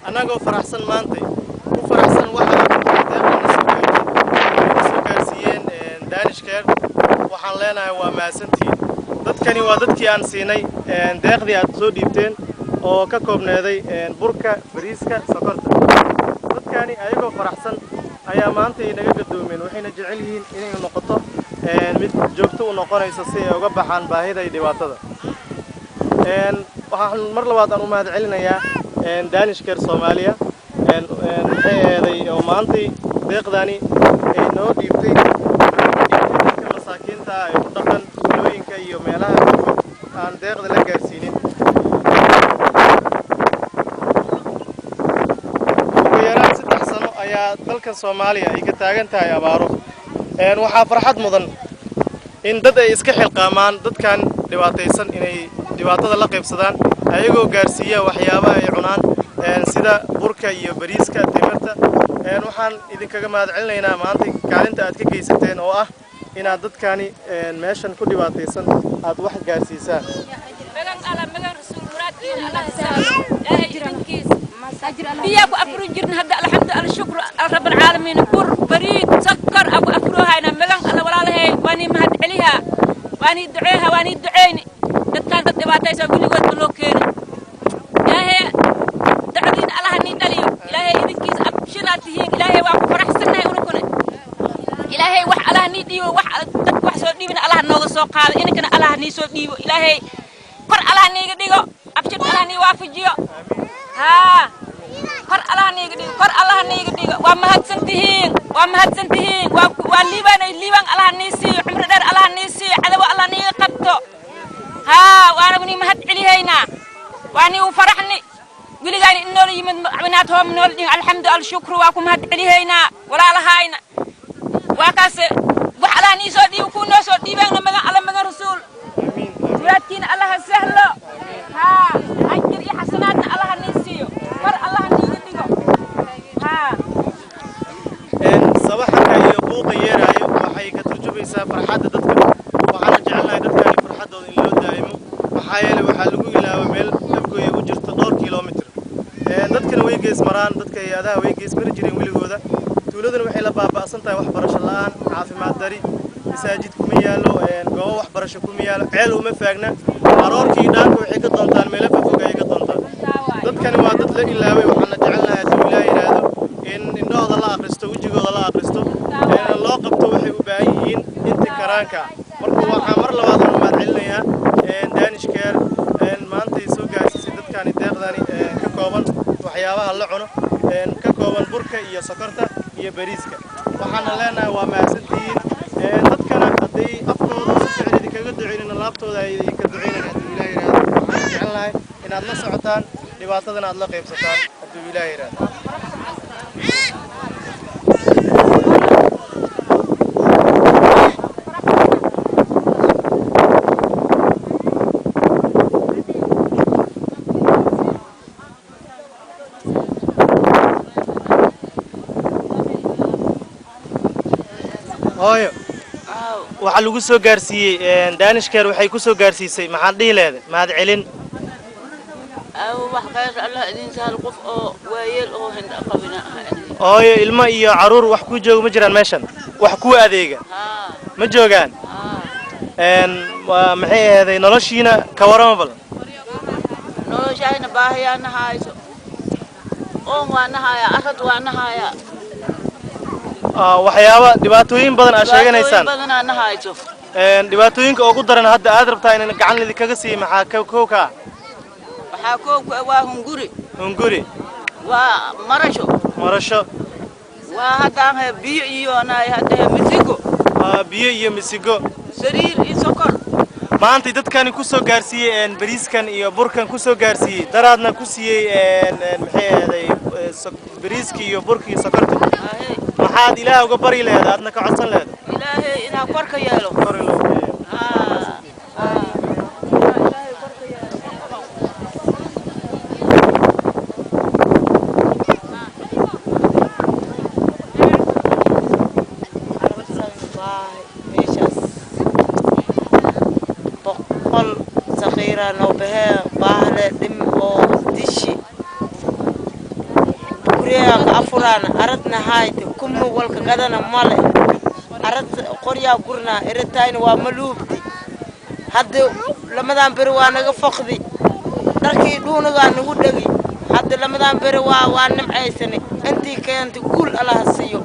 أنا جو فرحسن مانتي وفرحسن واحد سكاسيين دانش كير وحن لنا وماسنتي dadkani waa dadkii aan siinay deeqdii aad soo dhiibteen oo ka koobnaaday burka bariiska sokorta dadkani ayagoo faraxsan ayaa maanta inaga gadoomeen waxayna jecel yihiin inay noqoto mid joogto u noqonaysa si ay uga baxaan baahida iyo dhibaatada waxaan mar labaad aan u mahad celinayaa Danish Care Soomaaliya waxay eeday oo maanta deeqdani ay noo dhiibtay dadka masaakiinta ay ku dhaqan tuulooyinka iyo meelaha aan deeqda la gaarsiinin ugu yaraan 3 sano ayaa dalka Soomaaliya ay ka taagan tahay abaaro waxaa farxad mudan in dad ay iska xilqaamaan dadkan dhibaataysan inay dhibaatada la qaybsadaan ayagoo gaarsiiya waxyaabaha ay cunaan sida burka iyo bariiska timirta waxaan idinkaga mahad celinaynaa maanta kaalinta aad ka geysateen oo ah inaad dadkani meeshan ku dhibaataysan aad wax gaarsiisaan بياكو أفرو جرنا هذا الحمد لله الشكر رب العالمين بر بريد سكر أبو أفروها أنا ملان أنا ولا له واني مهد عليها واني دعيها واني دعيني دكان دباتي سوي لي قلت له كين يا هي دعين الله هني دلي إلهي إذا كيس أبشراتي إلهي وأبو فرح سنة ونكون إلهي وح الله هني ديو وح دك وح سودي من الله نوغ سوق هذا إنك أنا الله هني سودي إلهي قر الله هني قديو أبشر الله هني وافجيو ها قر الله هني قديو ومهد سنتهين والليبان الله هني سي عمر دار الله هني سي عذاب الله هني قبته ها وأنا بني مهد عليهنا وأني وفرحني قولي قال إنه يمن بناتهم نور الحمد لله الشكر وأكو مهد عليهنا ولا لهاينا وكاس وحلاني سودي وكونو سودي بيننا مع على مع رسول ولكن الله سهل ها أجر حسناتنا الله نسيو مر الله نيجيكو ها صباحك يا بوق يرايو waxay ka turjumaysaa farxadda dadka waxaan jecelnahay dadkani farxadooda in loo daa'imo waxa yeelay waxa lagu ilaaway meel labkooda u jirto 2 kiiloomitir dadkana way gees maraan dadka hay'adaha way gees mari jireen wiligooda tuuladana waxay la baaba'san tahay waxbarasho la'aan caafimaad dari masaajid kuma yaalo goobo waxbarasho kuma yaalo ceel uma faagna aroorkii dhaanka waxay ka doontaan meel fog ay ka doontaan dadkani waa dad la ilaaway waxaan jecelnahay haddii Ilaahay yiraahdo in indhooda la akhristo wajigooda la akhristo loo qabto waxay u baahan yihiin inta karaanka marka waxaan mar labaad u mahad celinayaa Danish Care maanta ay soo gaarsiisay dadkani deeqdani ka kooban waxyaabaha la cuno ka kooban burka iyo sokorta iyo bariiska waxaan leenahay waa mahadsantihiin dadkana haday afkooda si fiican idinkaga duceeyeen laabtooda ay ka duceeyeen haddii Ilaahay yiraahdo waxaan jecelnahay inaad la socotaan dhibaatadana aad la qaybsataan haddii Ilaahay yiraahdo hooyo waxa lagu soo gaarsiiyay Danish Care waxay ku soo gaarsiisay maxaa dhihi leedahay mahad celin wax khayr Allah idin sahal qof oo waayeel oo hinda qabina hooyo ilmo iyo caruur wax ku jooga ma jiraan meeshan wax ku adeega ma joogaan maxay ahaday noloshiina ka warama bal noloshiina baahiyana hayso oo waana haya arad waana haya waxyaaba dhibaatooyin badan aad sheeganaysaan badanana hayso dhibaatooyinka ugu daran hadda aad rabtaa in gacan lidi kaga sii maxaa kooka waxa kooka waa hunguri waa marasho waa hadda biyo iyo hadda misigo sariir iyo sokor maanta dadkani ku soo gaarsiiyay bariiskan iyo burkan ku soo gaarsiiyay daraadna ku siiyay maxay ahaday bariiski iyo burki iyo sokorta maxaad Ilaahay uga bari leedahay aadna ka codsan leedahay Ilaahay inaa korka yeelo صغيرة نوبها باهلة دم أو دشي furaana aradna hayte kuma walka gadana male arad qoryaa gurnaa eretayna waa maluubti hadda lamadan beri waa naga faqdi dharkii dhuunagaa nagu dhagi hadda lamadan beri waa nimcaysane intii keenta guul allaha siiyo